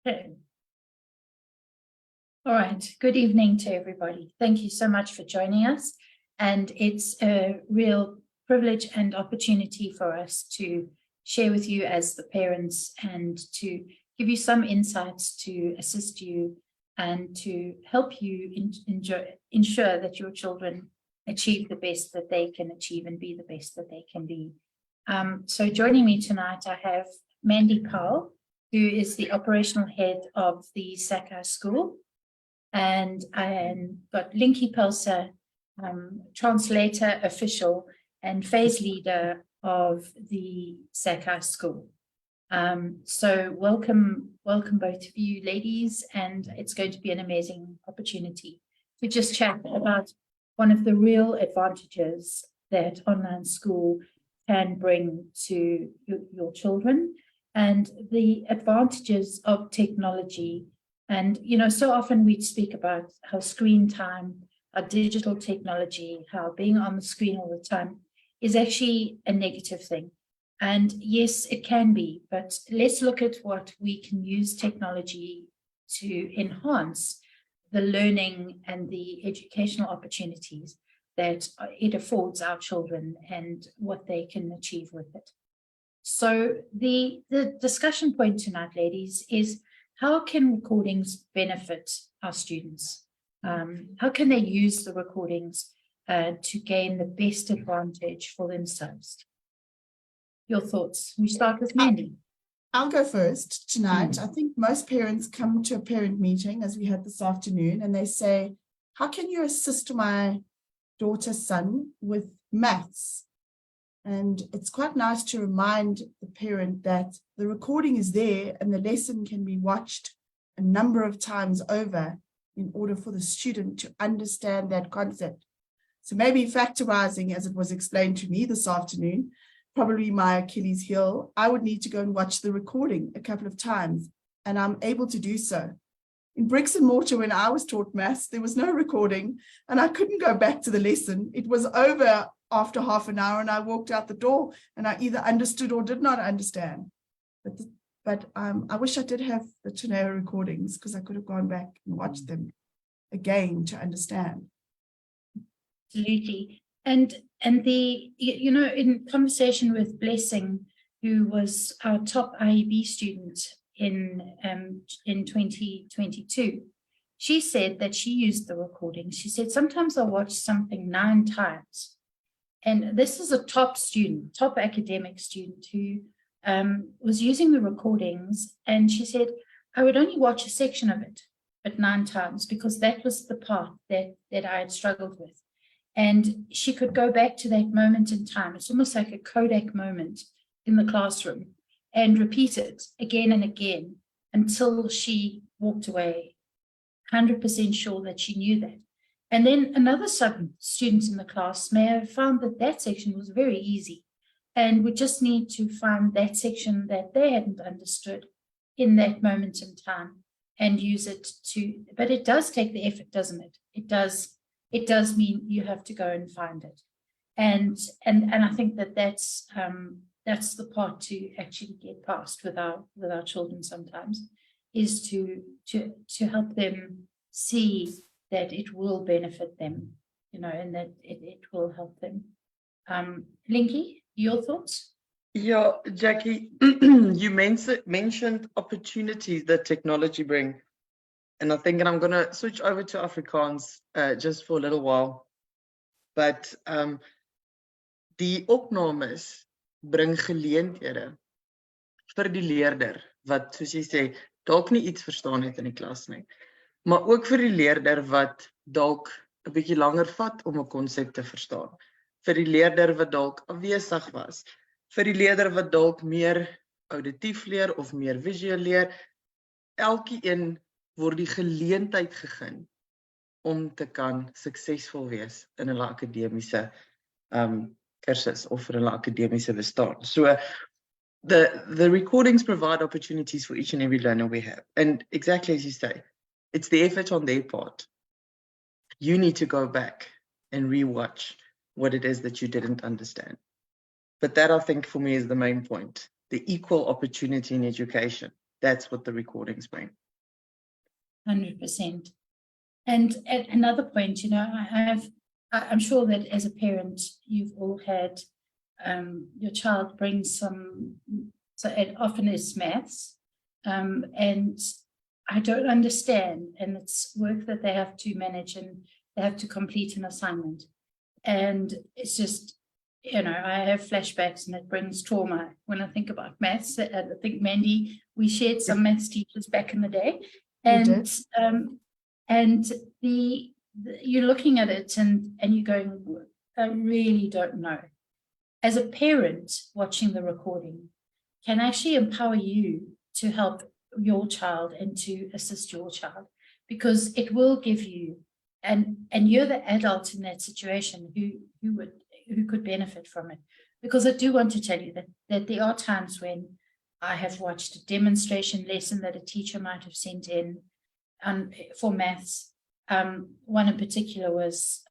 Okay. All right. Good evening to everybody. Thank you so much for joining us. And it's a real privilege and opportunity for us to share with you as the parents and to give you some insights to assist you and to help you ensure that your children achieve the best that they can achieve and be the best that they can be. So joining me tonight, I have Mandy Powell, who is the operational head of the Sakai School. And I got Linky Pelser, translator, official, and phase leader of the Sakai School. So welcome both of you ladies, and it's going to be an amazing opportunity to just chat about one of the real advantages that online school can bring to your children and the advantages of technology. And, you know, so often we speak about how screen time, how digital technology, how being on the screen all the time is actually a negative thing. And yes, it can be, but let's look at what we can use technology to enhance the learning and the educational opportunities that it affords our children and what they can achieve with it. So the discussion point tonight, ladies, is how can recordings benefit our students? How can they use the recordings to gain the best advantage for themselves? Your thoughts? We start with Mandy. I'll go first tonight. I think most parents come to a parent meeting, as we had this afternoon, and they say, how can you assist my daughter's son with maths? And it's quite nice to remind the parent that the recording is there and the lesson can be watched a number of times over in order for the student to understand that concept. So maybe factorizing, as it was explained to me this afternoon, probably my Achilles heel. I would need to go and watch the recording a couple of times, and I'm able to do so. In bricks and mortar, when I was taught maths, there was no recording and I couldn't go back to the lesson. It was over after half an hour and I walked out the door and I either understood or did not understand. But I wish I did have the Teneo recordings, because I could have gone back and watched them again to understand. Absolutely. And the, you know, in conversation with Blessing, who was our top IEB student in 2022, she said that she used the recording. She said, sometimes I'll watch something 9 times. And this is a top student, top academic student who was using the recordings. And she said, I would only watch a section of it, but 9 times, because that was the part that I had struggled with. And she could go back to that moment in time. It's almost like a Kodak moment in the classroom, and repeat it again and again until she walked away 100% sure that she knew that. And then another student in the class may have found that that section was very easy and would just need to find that section that they hadn't understood in that moment in time and use it to, but it does take the effort, doesn't it? It does mean you have to go and find it. And I think that's the part to actually get past with our children sometimes, is to help them see that it will benefit them, you know, and that it will help them. Linky, your thoughts? Yeah, Jackie, you mentioned opportunities that technology bring. And I think I'm going to switch over to Afrikaans just for a little while. But die opnames bring geleenthede vir die leerder wat, soos jy sê, dalk nie iets verstaan het in die klas nie, maar ook vir die leerder wat dalk 'n bietjie langer vat om 'n konsep te verstaan, vir die leerder wat dalk afwesig was, vir die leerder wat dalk meer auditief leer of meer visueel leer. Elkeen word die geleentheid gegee om te kan suksesvol wees in hulle akademiese kursus of vir hulle akademiese bestaan. So the recordings provide opportunities for each and every learner we have. And exactly as you say, it's the effort on their part. You need to go back and rewatch what it is that you didn't understand. But that, I think, for me is the main point, the equal opportunity in education. that's what the recordings bring. 100%. And at another point, you know, I'm sure that as a parent, you've all had your child bring some, so it often is maths, and I don't understand, and it's work that they have to manage and they have to complete an assignment. And it's just, you know, I have flashbacks and it brings trauma when I think about maths. I think, Mandy, we shared some maths teachers back in the day. And you're looking at it and you're going, I really don't know. As a parent, watching the recording can actually empower you to help your child and to assist your child, because it will give you, and you're the adult in that situation who could benefit from it. Because I do want to tell you that there are times when I have watched a demonstration lesson that a teacher might have sent in for maths. One in particular was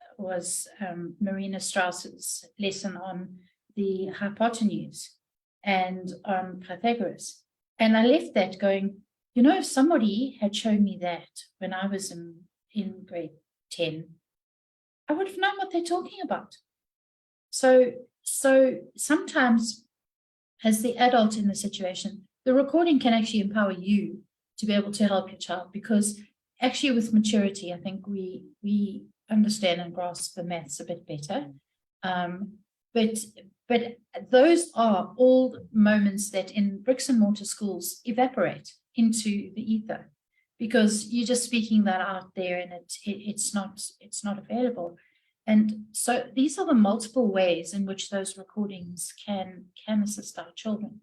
Marina Strauss's lesson on the hypotenuse and on Pythagoras. And I left that going, you know, if somebody had shown me that when I was in grade 10, I would have known what they're talking about. So sometimes, as the adult in the situation, the recording can actually empower you to be able to help your child, because actually with maturity, I think we understand and grasp the maths a bit better. But those are all moments that in bricks and mortar schools evaporate into the ether, because you're just speaking that out there and it's not available. And so these are the multiple ways in which those recordings can assist our children.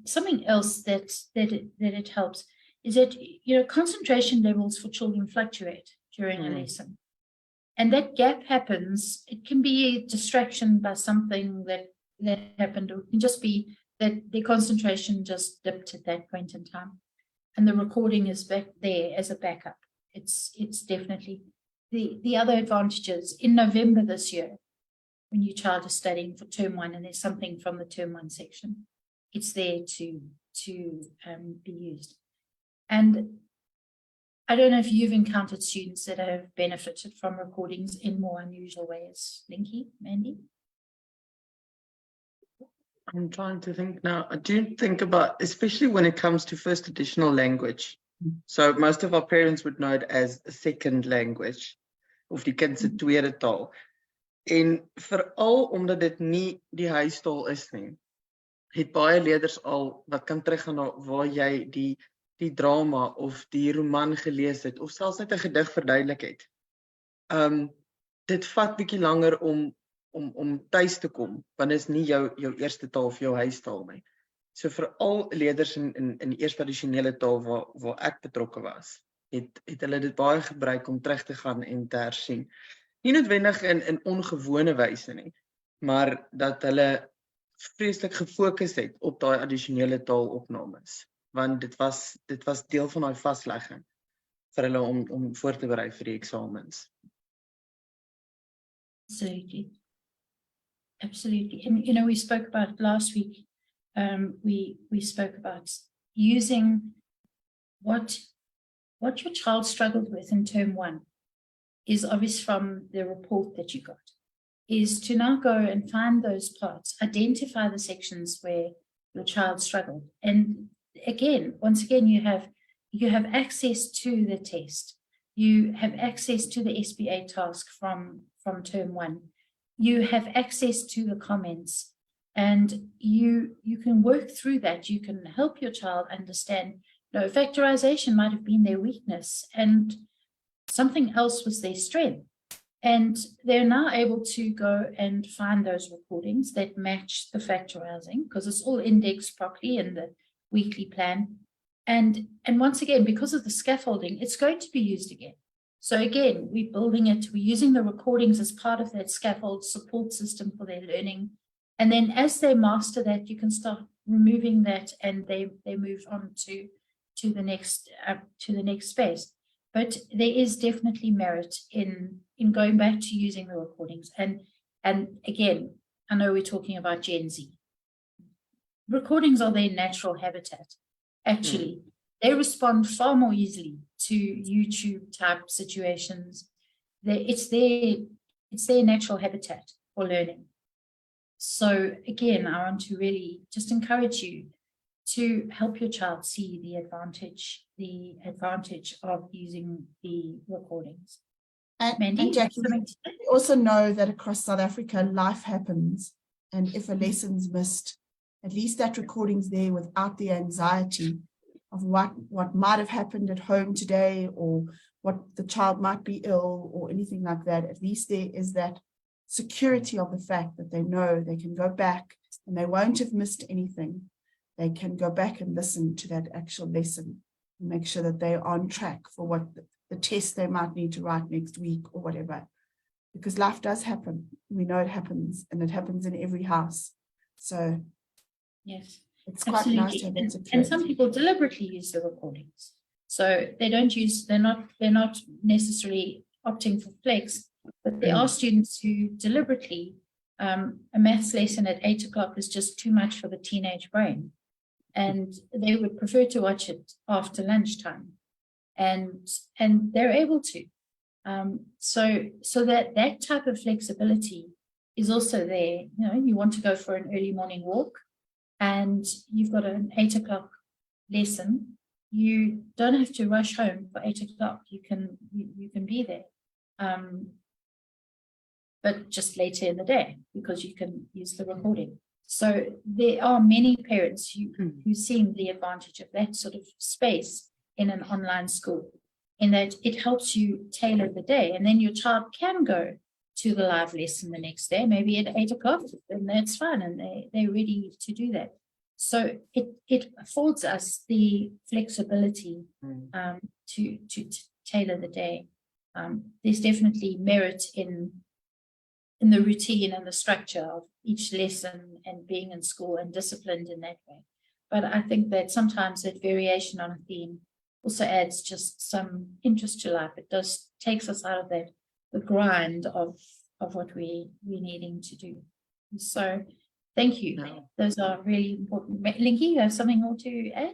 Something else that it helps is that, you know, concentration levels for children fluctuate during a lesson. And that gap happens. It can be a distraction by something that happened, or it can just be that their concentration just dipped at that point in time. And the recording is back there as a backup. It's definitely the other advantages. In November this year, when your child is studying for term 1 and there's something from the term 1 section, it's there to be used. And I don't know if you've encountered students that have benefited from recordings in more unusual ways. Linky, Mandy? I'm trying to think now. I do think about, especially when it comes to first additional language. So most of our parents would know it as a second language, of die kind se tweede taal. En veral omdat dit nie die huistaal is nie, het baie leerders al wat kan teruggaan na waar jy die drama of die roman gelees het, of selfs net 'n gedig verduidelik het. Dit vat bietjie langer om tuis te kom, want dit is nie jou eerste taal of jou huistaal nie. So veral leerders in die eerste addisionele taal waar ek betrokke was, het hulle dit baie gebruik om terug te gaan en te hersien. Nie noodwendig in ongewone wyse nie, maar dat hulle vreeslik gefokus het op daai addisionele taalopnames, want dit was deel van daai vaslegging vir hulle om voor te berei vir die eksamens. Absolutely. And you know, we spoke about it last week. We spoke about using what your child struggled with in term 1 is obvious from the report that you got, is to now go and find those parts, identify the sections where your child struggled. And once again, you have access to the test. You have access to the SBA task from term 1. You have access to the comments, and you can work through that. You can help your child understand, no, factorization might have been their weakness and something else was their strength. And they're now able to go and find those recordings that match the factorizing, because it's all indexed properly in the weekly plan. And once again, because of the scaffolding, it's going to be used again. So again, we're building it, we're using the recordings as part of that scaffold support system for their learning. And then as they master that, you can start removing that and they move on to the next space. But there is definitely merit in going back to using the recordings. And again, I know we're talking about Gen Z. Recordings are their natural habitat. actually. They respond far more easily to YouTube type situations. It's their natural habitat for learning. So again, I want to really just encourage you to help your child see the advantage of using the recordings. Mandy, And Jackie, something to say? we also know that across South Africa, life happens. And if a lesson's missed, at least that recording's there without the anxiety of what might have happened at home today, or what the child might be ill, or anything like that. At least there is that security of the fact that they know they can go back and they won't have missed anything. They can go back and listen to that actual lesson and make sure that they're on track for what the test they might need to write next week or whatever. Because life does happen. We know it happens, and it happens in every house. So Yes, it's quite nice to have that and security. some people deliberately use the recordings. So they don't use, they're not necessarily opting for flex, but there are students who deliberately, a maths lesson at 8 o'clock is just too much for the teenage brain. And they would prefer to watch it after lunchtime. And they're able to. So that type of flexibility is also there. You know, you want to go for an early morning walk and you've got an 8 o'clock lesson. You don't have to rush home for 8 o'clock. You can be there. But just later in the day, because you can use the recording. So there are many parents who see the advantage of that sort of space in an online school, in that it helps you tailor the day, and then your child can go to the live lesson the next day, maybe at 8 o'clock, and that's fine, and they're ready to do that. So it affords us the flexibility to tailor the day. There's definitely merit in the routine and the structure of each lesson and being in school and disciplined in that way. But I think that sometimes that variation on a theme also adds just some interest to life. It takes us out of the grind of what we're needing to do. So thank you. No. Those are really important. Linky, you have something more to add?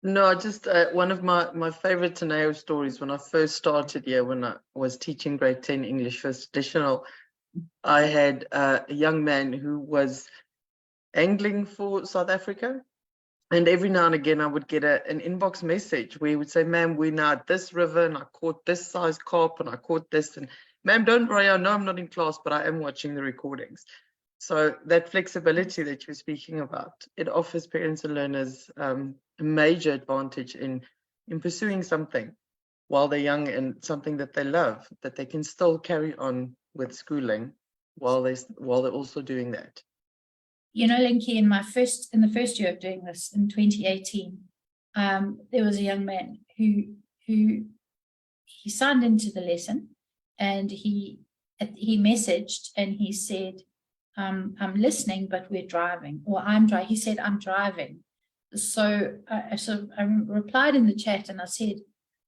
No, just one of my favorite Teneo stories when I first started here, when I was teaching grade 10 English first additional, I had a young man who was angling for South Africa. And every now and again, I would get an inbox message where he would say, ma'am, we're now at this river and I caught this size carp and I caught this. And ma'am, don't worry, I know I'm not in class, but I am watching the recordings. So that flexibility that you're speaking about, it offers parents and learners a major advantage in pursuing something while they're young and something that they love, that they can still carry on with schooling while they're also doing that. You know, Linky, in the first year of doing this in 2018, there was a young man who he signed into the lesson, and he messaged and he said, I'm listening, but we're driving, or I'm driving. He said, I'm driving. So I replied in the chat and I said,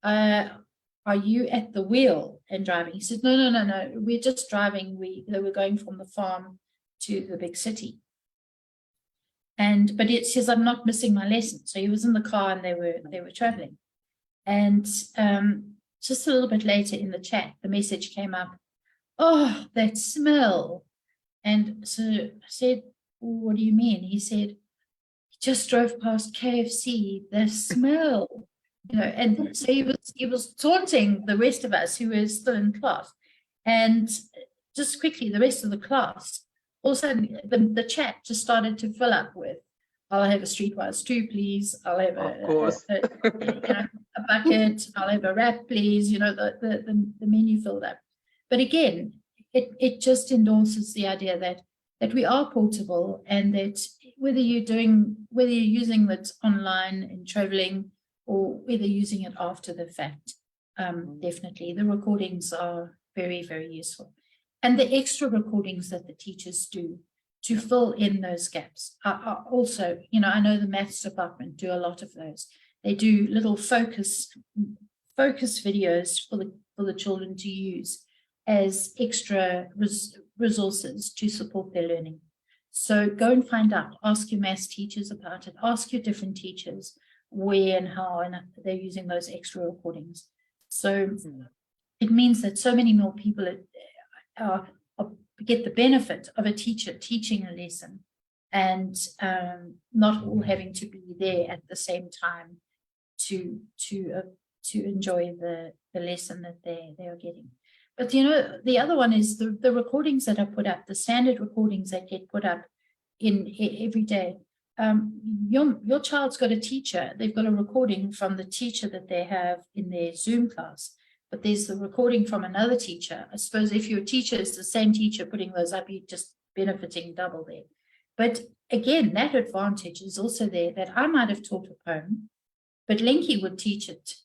are you at the wheel and driving? He said, no, we're just driving. We're going from the farm to the big city. But it says, I'm not missing my lesson. So he was in the car and they were traveling. And just a little bit later in the chat, the message came up, oh, that smell. And so I said, what do you mean? He said, he just drove past KFC, the smell. You know, and so he was taunting the rest of us who were still in class. And just quickly, the rest of the class, all of a sudden, the chat just started to fill up with, I'll have a streetwise stew, please. I'll have a bucket. I'll have a wrap, please. You know, the menu filled up. But again, it just endorses the idea that we are portable, and that whether you're using it online and traveling, or whether using it after the fact, definitely the recordings are very, very useful. And the extra recordings that the teachers do to fill in those gaps are also, you know, I know the maths department do a lot of those. They do little focus videos for the children to use as extra resources to support their learning. So go and find out, ask your maths teachers about it, ask your different teachers where and how, and they're using those extra recordings. So it means that so many more people get the benefit of a teacher teaching a lesson, and not all having to be there at the same time to enjoy the lesson that they are getting. But the other one is the recordings that are put up, the standard recordings that get put up in every day. Your child's got a teacher. They've got a recording from the teacher that they have in their Zoom class, but there's the recording from another teacher. I suppose if your teacher is the same teacher putting those up, you're just benefiting double there. But again, that advantage is also there, that I might have taught a poem, but Linky would teach it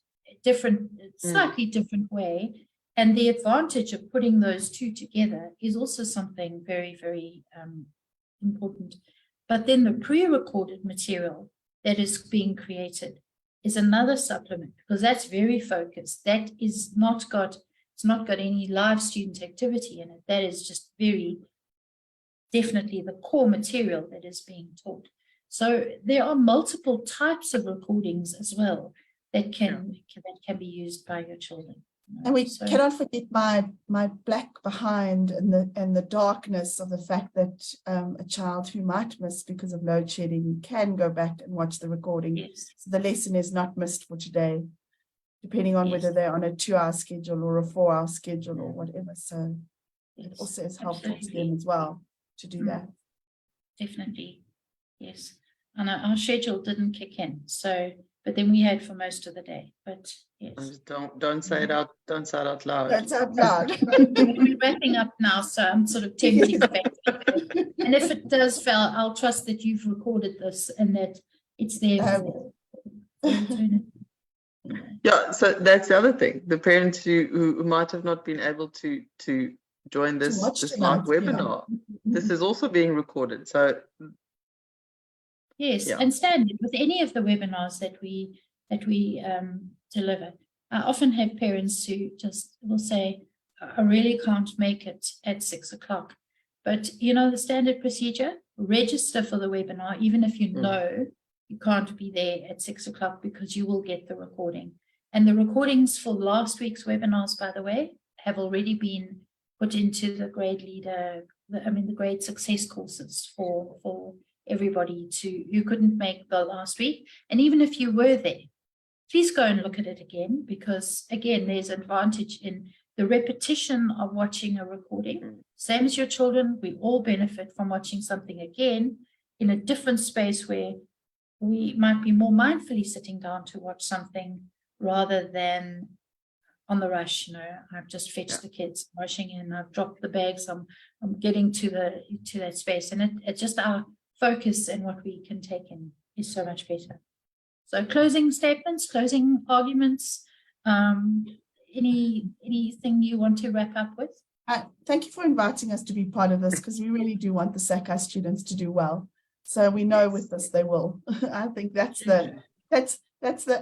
slightly different way. And the advantage of putting those two together is also something very, very important. But then the pre-recorded material that is being created is another supplement, because that's very focused. That is not got, it's not got any live student activity in it. That is just very definitely the core material that is being taught. So there are multiple types of recordings as well that can be used by your children. And we cannot forget my black behind and the darkness of the fact that a child who might miss because of load shedding can go back and watch the recording. Yes. So the lesson is not missed for today, depending on whether they're on a 2-hour schedule or a 4-hour schedule or whatever. So it also is helpful to them as well to do that. Definitely, yes. And our schedule didn't kick in, so. But then we had for most of the day. But yes. Don't say it out. Don't say it out loud. That's out loud. We're wrapping up now, so I'm sort of tempting back. And if it does fail, I'll trust that you've recorded this and that it's there. Yeah, so that's the other thing. The parents who might have not been able to join this live webinar, this is also being recorded. So. Yes, and standard with any of the webinars that we deliver. I often have parents who just will say, I really can't make it at 6 o'clock. But the standard procedure, register for the webinar, even if you know you can't be there at 6 o'clock, because you will get the recording. And the recordings for last week's webinars, by the way, have already been put into the grade leader, the grade success courses for everybody who couldn't make the last week. And even if you were there, please go and look at it again, because again, there's advantage in the repetition of watching a recording. Same as your children, we all benefit from watching something again in a different space where we might be more mindfully sitting down to watch something rather than on the rush. I've just fetched the kids, rushing in, I've dropped the bags, I'm getting to that space, and it's just our focus and what we can take in is so much better. So closing statements, closing arguments, anything you want to wrap up with? Thank you for inviting us to be part of this, because we really do want the Sakai students to do well. So we know with this they will. I think that's the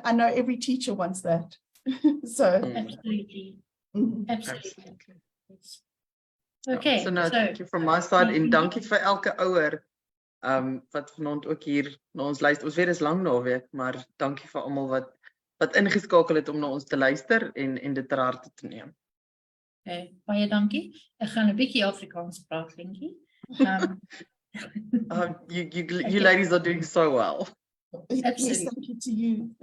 I know every teacher wants that. So absolutely. Absolutely. Yes. Okay. So nou, thank you from my side, en dankie vir elke ouer wat vanaand ook hier na ons luister. Ons weet dit is lang naweek, maar dankie vir almal wat ingeskakel het om na ons te luister en dit ter harte te neem. Okay, baie dankie. Ek gaan 'n bietjie Afrikaans praat, Linky. You ladies are doing so well. Yes, thank you to you.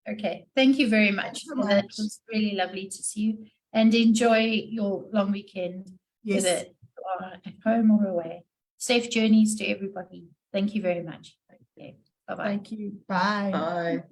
Okay, thank you very much. That was really lovely to see you, and enjoy your long weekend, whether you are at home or away. Safe journeys to everybody. Thank you very much. Okay, bye-bye. Thank you. Bye. Bye.